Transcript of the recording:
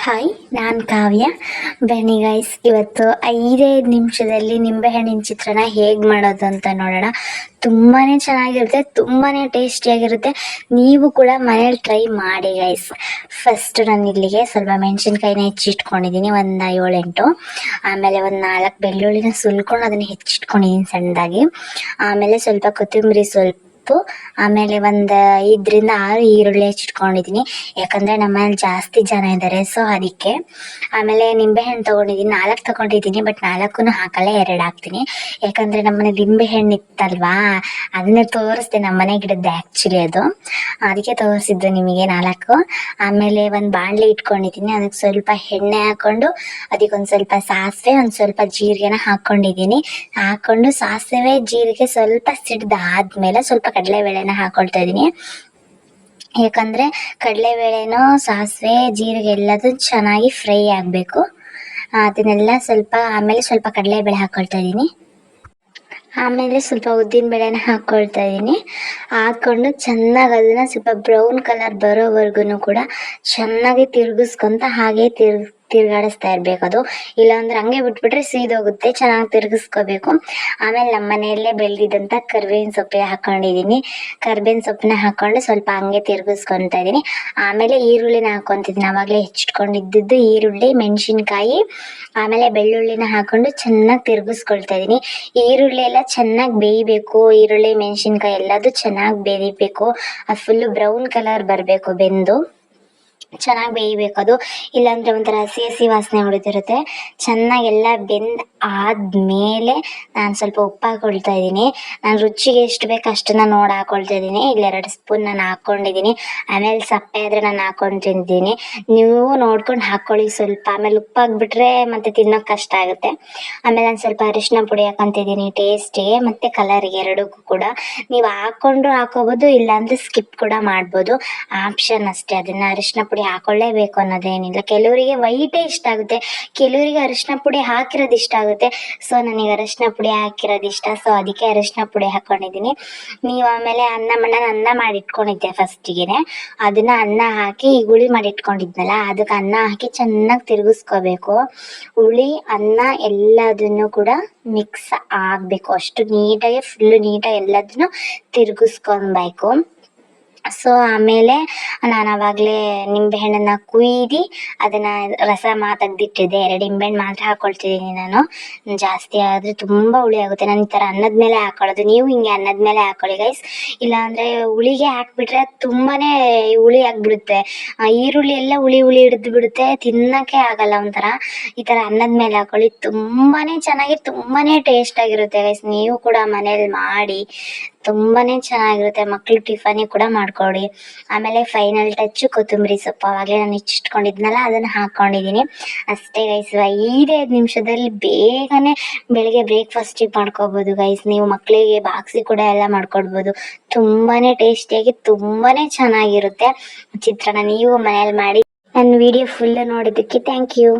Hi, ನಾನು ಕಾವ್ಯ. ಬನ್ನಿ guys, ಇವತ್ತು 5 ನಿಮಿಷದಲ್ಲಿ ನಿಂಬೆಹಣ್ಣಿನ ಚಿತ್ರಾನ್ನ ಹೇಗೆ ಮಾಡೋದು ಅಂತ ನೋಡೋಣ. ತುಂಬಾ ಚೆನ್ನಾಗಿರುತ್ತೆ, ತುಂಬಾ ಟೇಸ್ಟಿಯಾಗಿರುತ್ತೆ. ನೀವು ಕೂಡ ಮನೇಲಿ ಟ್ರೈ ಮಾಡಿ ಗೈಸ್. ಫಸ್ಟ್ ನಾನು ಇಲ್ಲಿಗೆ ಸ್ವಲ್ಪ ಮೆಣಸಿನ್ಕಾಯಿನ ಹೆಚ್ಚಿಟ್ಕೊಂಡಿದ್ದೀನಿ, ಒಂದು 7-8. ಆಮೇಲೆ ಒಂದು 4 ಬೆಳ್ಳುಳ್ಳಿನ ಸುಲ್ಕೊಂಡು ಅದನ್ನು ಹೆಚ್ಚಿಟ್ಕೊಂಡಿದ್ದೀನಿ ಸಣ್ಣದಾಗಿ. ಆಮೇಲೆ ಸ್ವಲ್ಪ ಕೊತ್ತಂಬರಿ, ಸ್ವಲ್ಪ ಆಮೇಲೆ ಒಂದು 5-6 ಈರುಳ್ಳಿ ಹೆಚ್ಚಿಟ್ಕೊಂಡಿದ್ದೀನಿ, ಯಾಕಂದರೆ ನಮ್ಮ ಮನೇಲಿ ಜಾಸ್ತಿ ಜನ ಇದ್ದಾರೆ, ಸೊ ಅದಕ್ಕೆ. ಆಮೇಲೆ ನಿಂಬೆಹಣ್ಣು ತೊಗೊಂಡಿದ್ದೀನಿ, 4 ತೊಗೊಂಡಿದ್ದೀನಿ, ಬಟ್ 4 ಹಾಕಲ್ಲ, 2 ಹಾಕ್ತೀನಿ. ಯಾಕಂದರೆ ನಮ್ಮನೆ ನಿಂಬೆಹಣ್ಣು ಇತ್ತಲ್ವಾ, ಅದನ್ನೇ ತೋರಿಸ್ದೆ, ನಮ್ಮನೆ ಗಿಡದ್ದು ಆ್ಯಕ್ಚುಲಿ ಅದು, ಅದಕ್ಕೆ ತೋರಿಸಿದ್ದು ನಿಮಗೆ 4. ಆಮೇಲೆ ಒಂದು ಬಾಣಲೆ ಇಟ್ಕೊಂಡಿದ್ದೀನಿ, ಅದಕ್ಕೆ ಸ್ವಲ್ಪ ಎಣ್ಣೆ ಹಾಕ್ಕೊಂಡು ಅದಕ್ಕೊಂದು ಸ್ವಲ್ಪ ಸಾಸಿವೆ, ಒಂದು ಸ್ವಲ್ಪ ಜೀರಿಗೆನ ಹಾಕ್ಕೊಂಡಿದ್ದೀನಿ. ಹಾಕ್ಕೊಂಡು ಸಾಸಿವೆ ಜೀರಿಗೆ ಸ್ವಲ್ಪ ಸಿಡ್ದಾದ್ಮೇಲೆ ಸ್ವಲ್ಪ ಕಡಲೆಬೇಳೆನ ಹಾಕ್ಕೊಳ್ತಾ ಇದ್ದೀನಿ. ಯಾಕಂದರೆ ಕಡಲೆಬೇಳೆನೂ ಸಾಸಿವೆ ಜೀರಿಗೆ ಎಲ್ಲದೂ ಚೆನ್ನಾಗಿ ಫ್ರೈ ಆಗಬೇಕು. ಅದನ್ನೆಲ್ಲ ಆಮೇಲೆ ಸ್ವಲ್ಪ ಕಡಲೆಬೇಳೆ ಹಾಕ್ಕೊಳ್ತಾ ಇದ್ದೀನಿ. ಆಮೇಲೆ ಸ್ವಲ್ಪ ಉದ್ದಿನ ಬೇಳೆನ ಹಾಕ್ಕೊಳ್ತಾ ಇದ್ದೀನಿ. ಹಾಕ್ಕೊಂಡು ಚೆನ್ನಾಗಿ ಅದನ್ನು ಸ್ವಲ್ಪ ಬ್ರೌನ್ ಕಲರ್ ಬರೋವರೆಗೂ ಕೂಡ ಚೆನ್ನಾಗಿ ತಿರುಗಿಸ್ಕೊಂತ ಹಾಗೆ ತಿರ್ಗಾಡಿಸ್ತಾ ಇರಬೇಕು. ಅದು ಇಲ್ಲಾಂದ್ರೆ ಹಂಗೆ ಬಿಟ್ಬಿಟ್ರೆ ಸೀದೋಗುತ್ತೆ, ಚೆನ್ನಾಗಿ ತಿರುಗಿಸ್ಕೋಬೇಕು. ಆಮೇಲೆ ನಮ್ಮ ಮನೆಯಲ್ಲೇ ಬೆಳೆದಿದ್ದಂಥ ಕರ್ಬೇವಿನ ಸೊಪ್ಪೆ ಹಾಕ್ಕೊಂಡಿದ್ದೀನಿ. ಕರ್ಬೇವಿನ ಸೊಪ್ಪನ್ನ ಹಾಕ್ಕೊಂಡು ಸ್ವಲ್ಪ ಹಂಗೆ ತಿರುಗಿಸ್ಕೊತಾ ಇದ್ದೀನಿ. ಆಮೇಲೆ ಈರುಳ್ಳಿನ ಹಾಕ್ಕೊತಿದ್ದೀನಿ, ಆವಾಗಲೇ ಹೆಚ್ಚಿಟ್ಕೊಂಡಿದ್ದು ಈರುಳ್ಳಿ, ಮೆಣಸಿನ್ಕಾಯಿ, ಆಮೇಲೆ ಬೆಳ್ಳುಳ್ಳಿನ ಹಾಕ್ಕೊಂಡು ಚೆನ್ನಾಗಿ ತಿರುಗಿಸ್ಕೊಳ್ತಾ ಇದ್ದೀನಿ. ಈರುಳ್ಳಿ ಎಲ್ಲ ಚೆನ್ನಾಗಿ ಬೇಯಬೇಕು, ಈರುಳ್ಳಿ ಮೆಣಸಿನ್ಕಾಯಿ ಎಲ್ಲದು ಚೆನ್ನಾಗಿ ಬೇಯಬೇಕು. ಅದು ಫುಲ್ಲು ಬ್ರೌನ್ ಕಲರ್ ಬರಬೇಕು, ಬೆಂದು ಚೆನ್ನಾಗಿ ಬೇಯಬೇಕು ಅದು, ಇಲ್ಲಾಂದರೆ ಒಂಥರ ಹಸಿ ವಾಸನೆ ಹೊಡಿತಿರುತ್ತೆ. ಚೆನ್ನಾಗೆಲ್ಲ ಬೆಂದು ಆದಮೇಲೆ ನಾನು ಸ್ವಲ್ಪ ಉಪ್ಪು ಹಾಕ್ಕೊಳ್ತಾ ಇದ್ದೀನಿ. ನಾನು ರುಚಿಗೆ ಎಷ್ಟು ಬೇಕು ಅಷ್ಟನ್ನು ನೋಡಿ ಹಾಕ್ಕೊಳ್ತಾ ಇದ್ದೀನಿ. ಇಲ್ಲಿ 2 ಸ್ಪೂನ್ ನಾನು ಹಾಕ್ಕೊಂಡಿದ್ದೀನಿ. ಆಮೇಲೆ ಸಪ್ಪೆ ಆದರೆ ನಾನು ಹಾಕ್ಕೊಂಡು ತಿಂತೀನಿ, ನೀವು ನೋಡ್ಕೊಂಡು ಹಾಕ್ಕೊಳ್ಳಿ ಸ್ವಲ್ಪ. ಆಮೇಲೆ ಉಪ್ಪು ಹಾಕ್ಬಿಟ್ರೆ ಮತ್ತು ತಿನ್ನೋಕೆ ಕಷ್ಟ ಆಗುತ್ತೆ. ಆಮೇಲೆ ನಾನು ಸ್ವಲ್ಪ ಅರಿಶಿನ ಪುಡಿ ಹಾಕ್ಕೊತಿದ್ದೀನಿ ಟೇಸ್ಟಿಗೆ ಮತ್ತು ಕಲರಿಗೆ, ಎರಡಕ್ಕೂ ಕೂಡ. ನೀವು ಹಾಕ್ಕೊಂಡ್ರು ಹಾಕ್ಕೋಬೋದು, ಇಲ್ಲಾಂದರೆ ಸ್ಕಿಪ್ ಕೂಡ ಮಾಡ್ಬೋದು, ಆಪ್ಷನ್ ಅಷ್ಟೇ. ಅದನ್ನು ಅರಿಶಿನ ಪುಡಿ ಹಾಕ್ಕೊಳ್ಳೇಬೇಕು ಅನ್ನೋದೇನಿಲ್ಲ. ಕೆಲವರಿಗೆ ವೈಟೇ ಇಷ್ಟ ಆಗುತ್ತೆ, ಕೆಲವರಿಗೆ ಅರಿಶಿನ ಪುಡಿ ಹಾಕಿರೋದು ಇಷ್ಟ ಆಗುತ್ತೆ. ಸೊ ನನಗೆ ಅರಿಶಿನ ಪುಡಿ ಹಾಕಿರೋದು ಇಷ್ಟ, ಸೊ ಅದಕ್ಕೆ ಅರಿಶಿನ ಪುಡಿ ಹಾಕ್ಕೊಂಡಿದ್ದೀನಿ. ನೀವು ಆಮೇಲೆ ಅನ್ನ ಮಾಡಿಟ್ಕೊಂಡಿದ್ದೆ ಫಸ್ಟಿಗೆ, ಅದನ್ನು ಅನ್ನ ಹಾಕಿ ಈಗ ಹುಳಿ ಮಾಡಿಟ್ಕೊಂಡಿದ್ನಲ್ಲ ಅದಕ್ಕೆ ಅನ್ನ ಹಾಕಿ ಚೆನ್ನಾಗಿ ತಿರುಗಿಸ್ಕೋಬೇಕು. ಹುಳಿ ಅನ್ನ ಎಲ್ಲದನ್ನು ಕೂಡ ಮಿಕ್ಸ್ ಆಗಬೇಕು, ಅಷ್ಟು ನೀಟಾಗಿ ಫುಲ್ಲು ನೀಟಾಗಿ ಎಲ್ಲದನ್ನು ತಿರುಗಿಸ್ಕೊಬೇಕು. ಸೊ ಆಮೇಲೆ ನಾನು ಆವಾಗಲೇ ನಿಂಬೆಹಣ್ಣನ್ನು ಕುಯ್ದು ಅದನ್ನು ರಸ ತೆಗ್ದಿಟ್ಟಿದ್ದೆ. 2 ನಿಂಬೆಹಣ್ಣು ಮಾತ್ರ ಹಾಕ್ಕೊಳ್ತಿದ್ದೀನಿ ನಾನು, ಜಾಸ್ತಿ ಆದರೆ ತುಂಬ ಹುಳಿ ಆಗುತ್ತೆ. ನಾನು ಈ ಥರ ಅನ್ನದ ಮೇಲೆ ಹಾಕ್ಕೊಳ್ಳೋದು, ನೀವು ಹಿಂಗೆ ಅನ್ನದ ಮೇಲೆ ಹಾಕ್ಕೊಳ್ಳಿ ಗೈಸ್. ಇಲ್ಲಾಂದರೆ ಹುಳಿಗೆ ಹಾಕ್ಬಿಟ್ರೆ ತುಂಬಾ ಹುಳಿ ಆಗಿಬಿಡುತ್ತೆ. ಈರುಳ್ಳಿ ಎಲ್ಲ ಹುಳಿ ಹಿಡಿದು ಬಿಡುತ್ತೆ, ತಿನ್ನೋಕ್ಕೆ ಆಗಲ್ಲ ಒಂಥರ. ಈ ಥರ ಅನ್ನದ ಮೇಲೆ ಹಾಕ್ಕೊಳ್ಳಿ, ತುಂಬಾ ಚೆನ್ನಾಗಿ ತುಂಬಾ ಟೇಸ್ಟಾಗಿರುತ್ತೆ ಗೈಸ್. ನೀವು ಕೂಡ ಮನೇಲಿ ಮಾಡಿ, ತುಂಬಾ ಚೆನ್ನಾಗಿರುತ್ತೆ. ಮಕ್ಕಳು ಟಿಫನಿಗೆ ಕೂಡ ಮಾಡಿಕೊಡಿ. ಆಮೇಲೆ ಫೈನಲ್ ಟಚ್ಚು ಕೊತ್ತಂಬರಿ ಸೊಪ್ಪು, ಆವಾಗಲೇ ನಾನು ಹೆಚ್ಚಿಟ್ಕೊಂಡಿದ್ನಲ್ಲ ಅದನ್ನು ಹಾಕ್ಕೊಂಡಿದ್ದೀನಿ. ಅಷ್ಟೇ ಗೈಸ್, 5 ನಿಮಿಷದಲ್ಲಿ ಬೇಗನೆ ಬೆಳಗ್ಗೆ ಬ್ರೇಕ್ಫಾಸ್ಟಿಗೆ ಮಾಡ್ಕೋಬೋದು ಗೈಸ್. ನೀವು ಮಕ್ಕಳಿಗೆ ಬಾಕ್ಸಿಗೆ ಕೂಡ ಎಲ್ಲ ಮಾಡ್ಕೊಡ್ಬೋದು. ತುಂಬಾ ಟೇಸ್ಟಿಯಾಗಿ ತುಂಬಾ ಚೆನ್ನಾಗಿರುತ್ತೆ ಚಿತ್ರಾನ್ನ. ನೀವು ಮನೇಲಿ ಮಾಡಿ. ನನ್ನ ವಿಡಿಯೋ ಫುಲ್ ನೋಡಿದ್ದಕ್ಕೆ ಥ್ಯಾಂಕ್ ಯು.